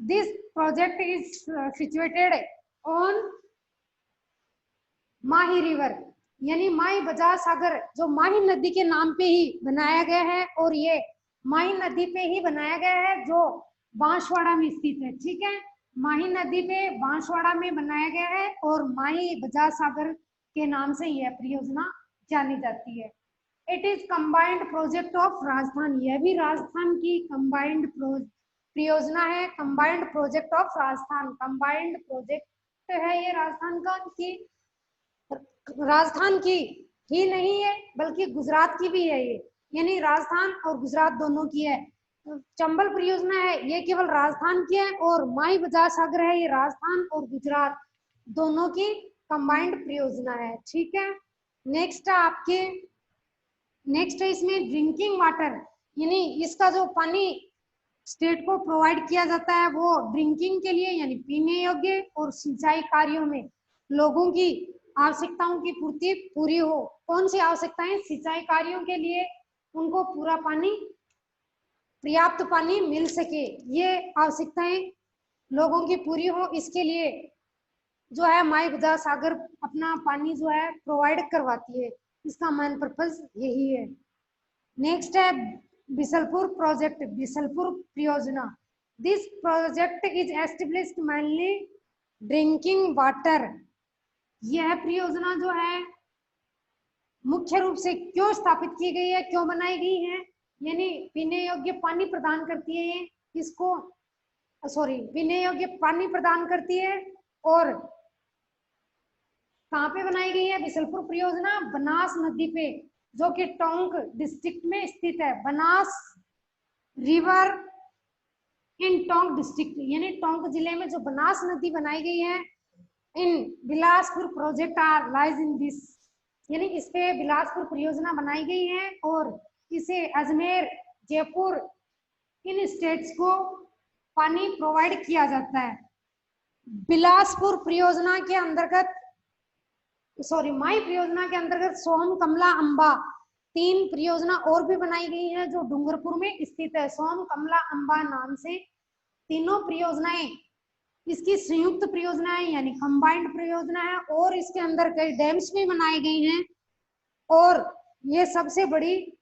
This project is situated on Mahi river. यानी माही बजाज सागर जो माही नदी के नाम पे ही बनाया गया है, और ये माही नदी पे ही बनाया गया है जो बांसवाड़ा में स्थित है, ठीक है। माही नदी पे बांसवाड़ा में बनाया गया है और माही बजाज सागर के नाम से यह परियोजना जानी जाती है। It is combined project of Rajasthan. यह भी राजस्थान की कंबाइंड परियोजना है, combined project of Rajasthan. Combined project है ये राजस्थान की ही नहीं है बल्कि गुजरात की भी है ये, यानी राजस्थान और गुजरात दोनों की है। चंबल परियोजना है ये केवल राजस्थान की है, और माही बजाज सागर है ये राजस्थान और गुजरात दोनों की कंबाइंड परियोजना है, ठीक है। नेक्स्ट है इसमें ड्रिंकिंग वाटर, यानी इसका जो पानी स्टेट को प्रोवाइड किया जाता है वो ड्रिंकिंग के लिए यानी पीने योग्य और सिंचाई कार्यों में लोगों की आवश्यकताओं की पूर्ति पूरी हो। कौन सी आवश्यकताएं, सिंचाई कार्यों के लिए उनको पूरा पानी, पर्याप्त पानी मिल सके, ये आवश्यकताएं लोगों की पूरी हो, इसके लिए जो है माही बजाज सागर अपना पानी जो है प्रोवाइड करवाती है। इसका मेन पर्पस यही है। नेक्स्ट है बिसलपुर प्रोजेक्ट, बिसलपुर परियोजना। This project is established mainly drinking water. यह परियोजना जो है मुख्य रूप से क्यों स्थापित की गई है, क्यों बनाई गई है, यानी पीने योग्य पानी प्रदान करती है ये इसको, पीने योग्य पानी प्रदान करती है। और कहाँ पे बनाई गई है बिसलपुर परियोजना, बनास नदी पे, जो कि टोंक डिस्ट्रिक्ट में स्थित है। Banas river in Tonk district, यानी टोंक जिले में जो बनास नदी बनाई गई है, in Bilaspur project are lies in this, यानी इस पे बिलासपुर परियोजना बनाई गई है और इसे अजमेर, जयपुर इन स्टेट्स को पानी प्रोवाइड किया जाता है। बिलासपुर परियोजना के अंतर्गत माही परियोजना के अंतर्गत सोहम, कमला, अंबा 3 परियोजना और भी बनाई गई है जो डूंगरपुर में स्थित है। सोहम, कमला, अंबा नाम से तीनों परियोजनाएं इसकी संयुक्त परियोजना है यानी कंबाइंड परियोजना है, और इसके अंदर कई डैम्स भी बनाए गए हैं। और ये सबसे बड़ी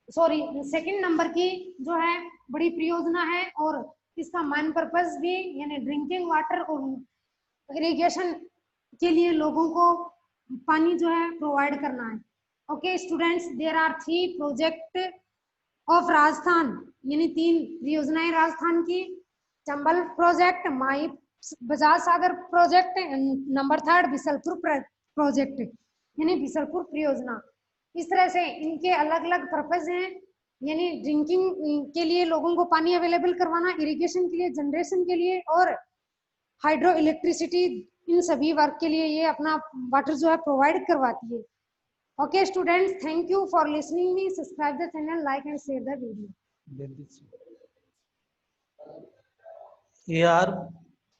सेकंड नंबर की जो है बड़ी परियोजना है, और इसका मेन पर्पस भी यानी ड्रिंकिंग वाटर और इरिगेशन के लिए लोगों को पानी जो है प्रोवाइड करना है। Okay students, there are 3 project of Rajasthan, यानी 3 परियोजनाएं राजस्थान की, Chambal project, Mahi Bajaj Sagar project, number 3 Bisalpur project. यानी बिसलपुर परियोजना। इस तरह से इनके अलग अलग पर्पज हैं, यानी ड्रिंकिंग के लिए लोगों को पानी अवेलेबल करवाना, इरिगेशन के लिए, जनरेशन के लिए और हाइड्रो इलेक्ट्रिसिटी, इन सभी वर्क के लिए ये अपना वाटर जो है प्रोवाइड करवाती है। Okay students, thank you for listening me. Subscribe the channel, like and share the video. AR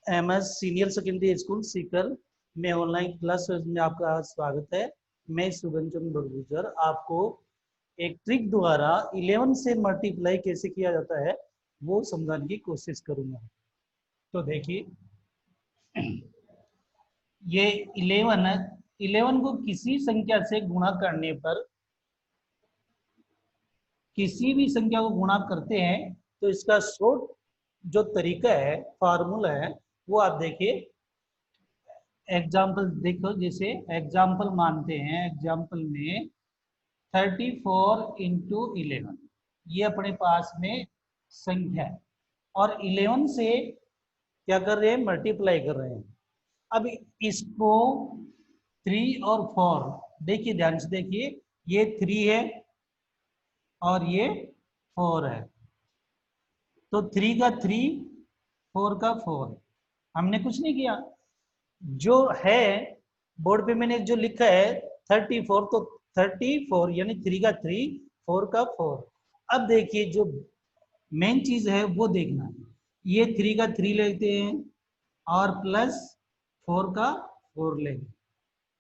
MS senior secondary school Sikar में ऑनलाइन क्लास में आपका स्वागत है। मैं सुगन चंद बड़गुजर आपको एक ट्रिक द्वारा 11 से मल्टीप्लाई कैसे किया जाता है वो समझाने की कोशिश करूंगा। तो देखिए, ये 11 को किसी संख्या से गुणा करने पर, किसी भी संख्या को गुणा करते हैं तो इसका शॉर्ट जो तरीका है, फार्मूला है, वो आप देखिए। एग्जाम्पल देखो, जैसे एग्जाम्पल मानते हैं, एग्जाम्पल में 34 × 11 ये अपने पास में संख्या है और 11 से क्या कर रहे हैं, मल्टीप्लाई कर रहे हैं। अब इसको 3 और 4 देखिए, ध्यान से देखिए, ये 3 है और ये 4 है, तो 3 का 3, 4 का 4। हमने कुछ नहीं किया, जो है बोर्ड पे मैंने जो लिखा है 34, तो 34 यानी 3 का 3, 4 का 4। अब देखिए, जो मेन चीज है वो देखना, ये 3 का 3 लेते हैं और प्लस 4 का 4 लेंगे,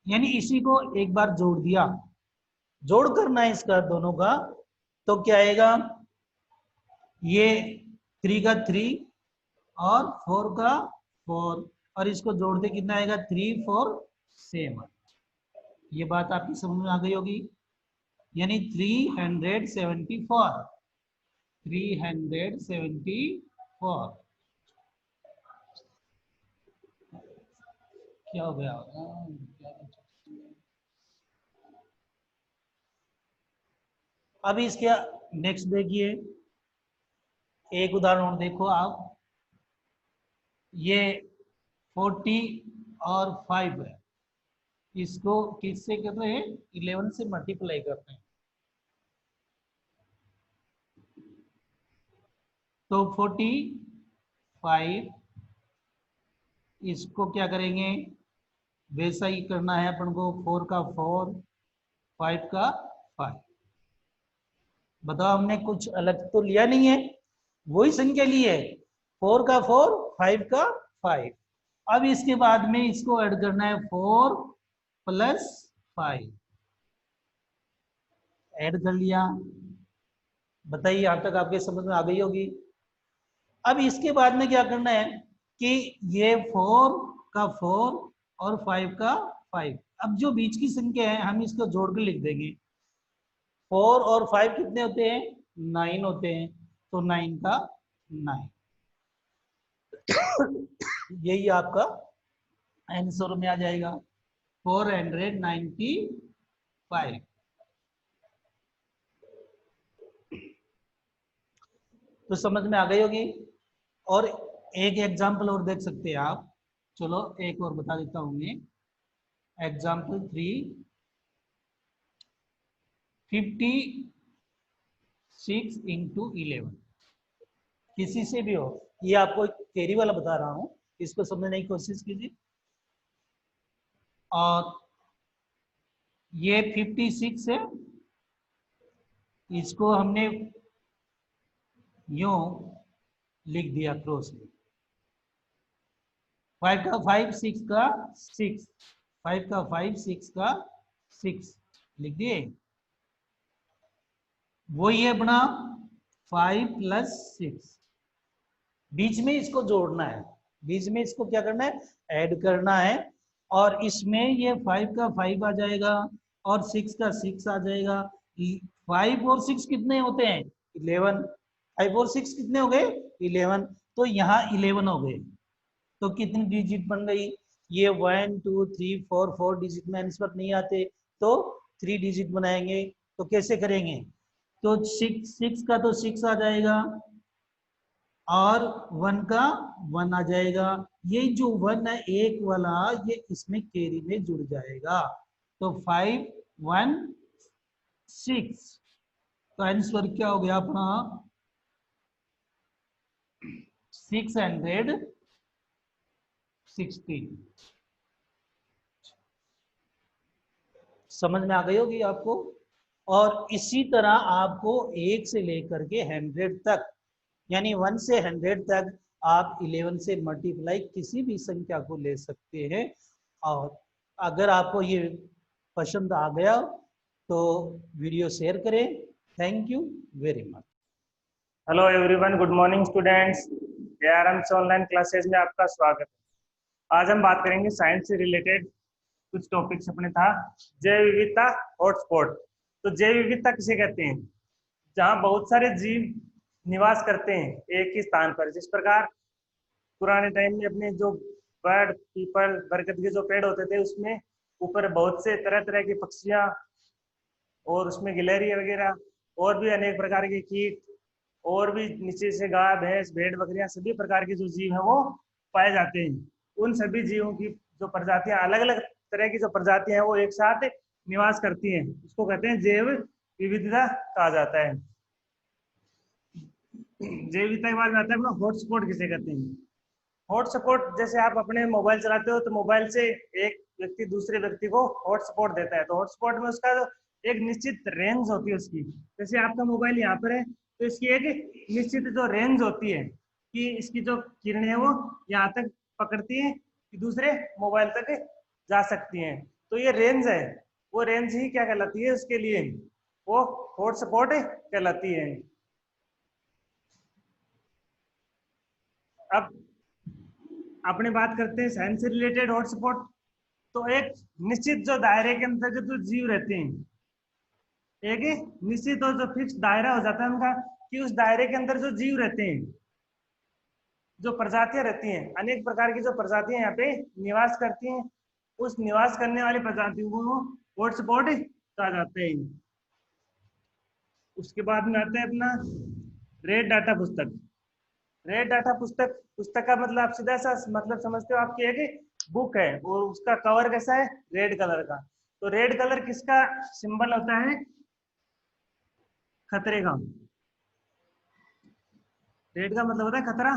यानी इसी को एक बार जोड़ दिया, जोड़ करना है इसका दोनों का, तो क्या आएगा, ये 3 का 3 और 4 का 4, और इसको जोड़ते कितना आएगा, 3 4 7। ये बात आपकी समझ में आ गई होगी, यानी 374। क्या हो गया? अब इसके नेक्स्ट देखिए, एक उदाहरण और देखो आप, ये 40 और 5 है, इसको किससे कर रहे हैं, 11 से मल्टीप्लाई कर रहे हैं। तो 45, इसको क्या करेंगे, वैसा ही करना है अपन को, 4 का 4, 5 का 5। बताओ, हमने कुछ अलग तो लिया नहीं है, वही संख्या ली है, 4 का 4, 5 का 5। अब इसके बाद में इसको ऐड करना है 4 + 5, ऐड कर लिया। बताइए, यहां तक आपके समझ में आ गई होगी। अब इसके बाद में क्या करना है कि ये 4 का 4 और 5 का 5, अब जो बीच की संख्या है हम इसको जोड़ के लिख देंगे। 4 और 5 कितने होते हैं, 9 होते हैं, तो 9 का 9। यही आपका आंसर में आ जाएगा, 495। तो समझ में आ गई होगी। और एक एग्जाम्पल और देख सकते हैं आप, चलो एक और बता देता हूं मैं। एग्जाम्पल 3, 56 × 11, किसी से भी हो, ये आपको कैरी वाला बता रहा हूं, इसको समझने की कोशिश कीजिए। और ये 56 है, इसको हमने यूं लिख दिया क्रॉस में, 5 का 5, 6 का 6, 5 का 5, 6 का 6 लिख दिए। वही है अपना 5 + 6, बीच में इसको जोड़ना है, बीच में इसको क्या करना है, ऐड करना है, और इसमें ये 5 का 5 आ जाएगा और 6 का 6 आ जाएगा। 5 और 6 कितने होते हैं, 11। 5 और 6 कितने हो गए, 11, तो यहाँ 11 हो गए। तो कितनी डिजिट बन गई, ये 1 2 3 4 4 डिजिट में आंसर नहीं आते, तो 3 डिजिट बनाएंगे। तो कैसे करेंगे, तो 6 का तो 6 आ जाएगा और 1 का 1 आ जाएगा। ये जो 1 है एक वाला, ये इसमें कैरी में जुड़ जाएगा, तो 5 1 6, तो आंसर क्या हो गया अपना 616। समझ में आ गई होगी आपको। और इसी तरह आपको 1 से लेकर के 100 तक, यानी 1 से 100 तक आप 11 से मल्टीप्लाई किसी भी संख्या को ले सकते हैं। और अगर आपको ये पसंद आ गया तो वीडियो शेयर करें। Thank you very much. Hello everyone, good morning students. ARM's online classes में आपका स्वागत है। आज हम बात करेंगे साइंस से रिलेटेड कुछ टॉपिक्स अपने था। जैव विविधता हॉटस्पॉट। तो जैव विविधता किसे कहते हैं? जहाँ बहुत सारे जीव निवास करते हैं एक ही स्थान पर। जिस प्रकार पुराने टाइम में अपने जो बर्ड, पीपल, बरगद के जो पेड़ होते थे उसमें ऊपर बहुत से तरह तरह की पक्षियाँ और उसमें गिलहरी वगैरह और भी अनेक प्रकार के कीट और भी नीचे से गाय, भैंस, भेड़, बकरियां सभी प्रकार के जो जीव हैं वो पाए जाते हैं। उन सभी जीवों की जो प्रजातियां, अलग अलग तरह की जो प्रजातियां हैं वो एक साथ निवास करती हैं, उसको कहते हैं जैव विविधता कहा जाता है। जैव विविधता के बाद में आता है अपना हॉटस्पॉट किसे कहते हैं। हॉटस्पॉट जैसे आप अपने मोबाइल चलाते हो तो मोबाइल से एक व्यक्ति दूसरे व्यक्ति को हॉटस्पॉट देता है। तो हॉटस्पॉट में उसका एक निश्चित रेंज होती है उसकी। जैसे आपका मोबाइल यहाँ पर है तो इसकी एक निश्चित जो रेंज होती है कि इसकी जो किरणें हैं वो यहाँ तक पकड़ती हैं कि दूसरे मोबाइल तक जा सकती हैं। तो ये रेंज है, वो रेंज ही क्या कहलाती है उसके लिए, वो हॉटस्पॉट कहलाती है। अब अपने बात करते हैं साइंस से रिलेटेड हॉटस्पॉट। तो एक निश्चित जो दायरे के अंतर्गत जो जीव रहते हैं, एक निश्चित और जो फिक्स दायरा हो जाता है उनका कि उस दायरे के अंदर जो जीव रहते हैं, जो प्रजातियां रहती हैं, अनेक प्रकार की जो प्रजातियां यहाँ पे निवास करती हैं, उस निवास करने वाली प्रजातियों को हॉटस्पॉट कहा जाता है। उसके बाद में आता है अपना रेड डाटा पुस्तक। रेड डाटा पुस्तक का मतलब आप सीधा सा मतलब समझते हो, आपकी एक बुक है और उसका कवर कैसा है, रेड कलर का। तो रेड कलर किसका सिंबल होता है? खतरे का। रेड का मतलब होता है खतरा।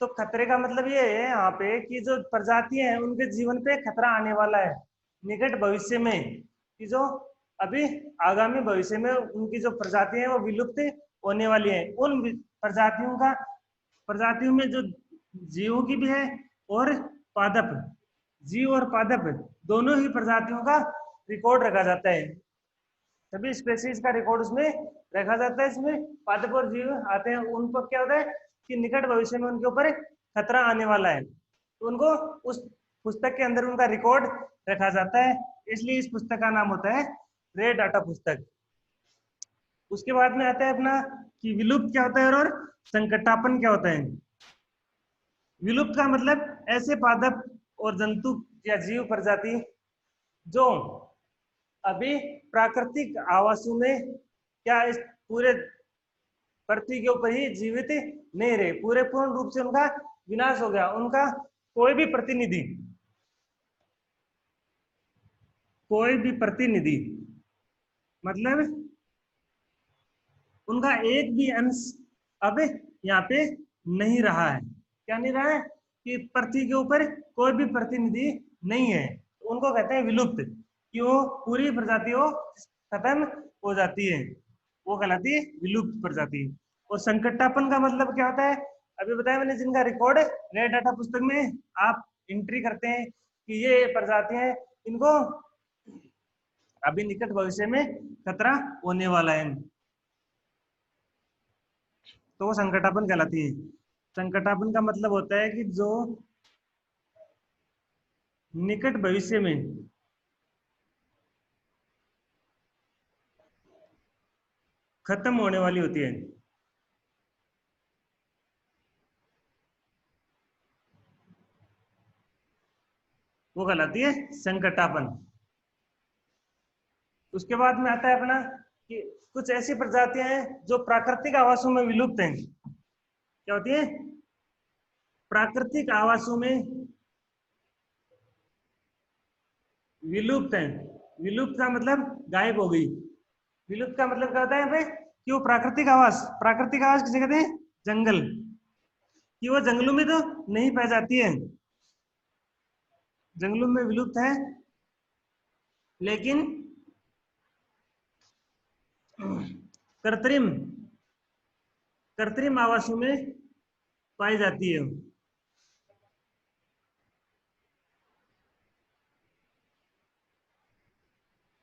तो खतरे का मतलब ये है यहाँ पे कि जो प्रजातियां हैं उनके जीवन पे खतरा आने वाला है निकट भविष्य में, कि जो अभी आगामी भविष्य में उनकी जो प्रजातियां हैं वो विलुप्त होने वाली है। उन प्रजातियों में जो जीवों की भी है और पादप, जीव और पादप दोनों ही प्रजातियों का रिकॉर्ड रखा जाता है। सभी स्पेसीज का रिकॉर्ड उसमें रखा जाता है। इसमें पादप और जीव आते हैं, उन पर क्या होता है कि निकट भविष्य में उनके ऊपर खतरा आने वाला है, तो उनको उस पुस्तक के अंदर उनका रिकॉर्ड रखा जाता है। इसलिए इस पुस्तक का नाम होता है रेड डाटा पुस्तक। उसके बाद में आता है अपना कि विलुप्त क्या होता है और संकटापन क्या होता है। विलुप्त का मतलब ऐसे पादप और जंतु या जीव प्रजाति जो अभी प्राकृतिक आवासों में क्या इस पूरे पृथ्वी के ऊपर ही जीवित नहीं रहे, पूरे पूर्ण रूप से उनका विनाश हो गया, उनका कोई भी प्रतिनिधि मतलब उनका एक भी अंश अब यहाँ पे नहीं रहा है। क्या नहीं रहा है? कि पृथ्वी के ऊपर कोई भी प्रतिनिधि नहीं है, उनको कहते हैं विलुप्त, कि वो पूरी प्रजाति वो खत्म हो जाती है, वो कहलाती है विलुप्त प्रजाति। और संकटापन का मतलब क्या होता है? अभी बताया मैंने, जिनका रिकॉर्ड रेड डाटा पुस्तक में आप एंट्री करते हैं कि ये प्रजातियां हैं, इनको अभी निकट भविष्य में खतरा होने वाला है, तो वो संकटापन कहलाती है। संकटापन का मतलब होता है कि जो निकट भविष्य में खत्म होने वाली होती है। वो कहलाती है संकटापन। उसके बाद में आता है अपना कि कुछ ऐसी प्रजातियां हैं जो प्राकृतिक आवासों में विलुप्त हैं। क्या होती है? प्राकृतिक आवासों में विलुप्त हैं। विलुप्त का मतलब गायब हो गई। विलुप्त का मतलब क्या होता है यहाँ पे कि वो प्राकृतिक आवास किसे कहते हैं? जंगल, कि वो जंगलों में तो नहीं पाई जाती है, जंगलों में विलुप्त है, लेकिन कृत्रिम कृत्रिम आवासों में पाई जाती है।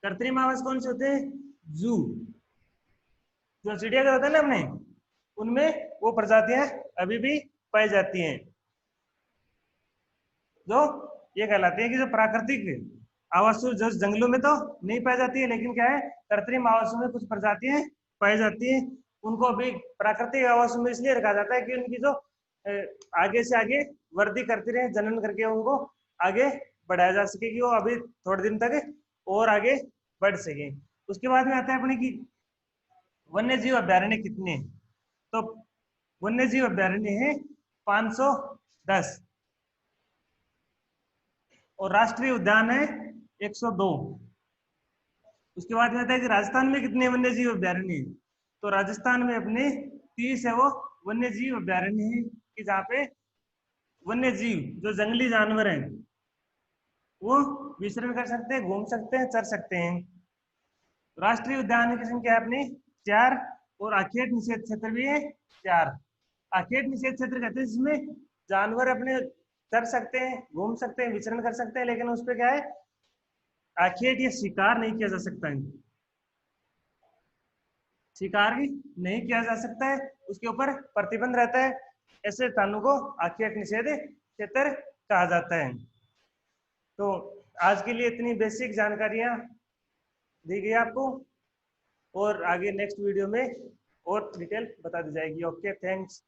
कृत्रिम आवास कौन से होते हैं? जू, जो चिड़ियाघर होता है ना अपने, उनमें वो प्रजातियां अभी भी पाई जाती हैं, जो ये कहलाती है कि जो प्राकृतिक आवासों, जो जंगलों में तो नहीं पाई जाती है, लेकिन क्या है, कृत्रिम आवासों में कुछ प्रजातियां पाई जाती हैं। उनको अभी प्राकृतिक आवासों में इसलिए रखा जाता है कि उनकी जो आगे से आगे वृद्धि करती रहे, जनन करके उनको आगे बढ़ाया जा सके, कि वो अभी थोड़े दिन तक और आगे बढ़ सके। उसके बाद में आता है अपने की वन्य जीव अभ्यारण्य कितने हैं? तो वन्य जीव अभ्यारण्य है 510 और राष्ट्रीय उद्यान है 102। उसके बाद में आता है कि राजस्थान में कितने वन्य जीव अभ्यारण्य है? तो राजस्थान में अपने 30 है वो वन्य जीव अभ्यारण्य है, कि जहाँ पे वन्य जीव जो जंगली जानवर हैं वो विचरण कर सकते हैं, घूम सकते हैं, चर सकते हैं। राष्ट्रीय उद्यान की संख्या है अपनी 4 और आखेट निषेध क्षेत्र भी है 4। आखेट निषेध क्षेत्र कहते हैं जिसमें जानवर अपने चर सकते हैं, घूम सकते हैं, विचरण कर सकते हैं, लेकिन उस पर क्या है, आखेट या शिकार नहीं किया जा सकता है, शिकार भी नहीं किया जा सकता है, उसके ऊपर प्रतिबंध रहता है। ऐसे स्थानों को आखेट निषेध क्षेत्र कहा जाता है। तो आज के लिए इतनी बेसिक जानकारियां दी गई आपको, और आगे नेक्स्ट वीडियो में और डिटेल बता दी जाएगी। Okay, thanks.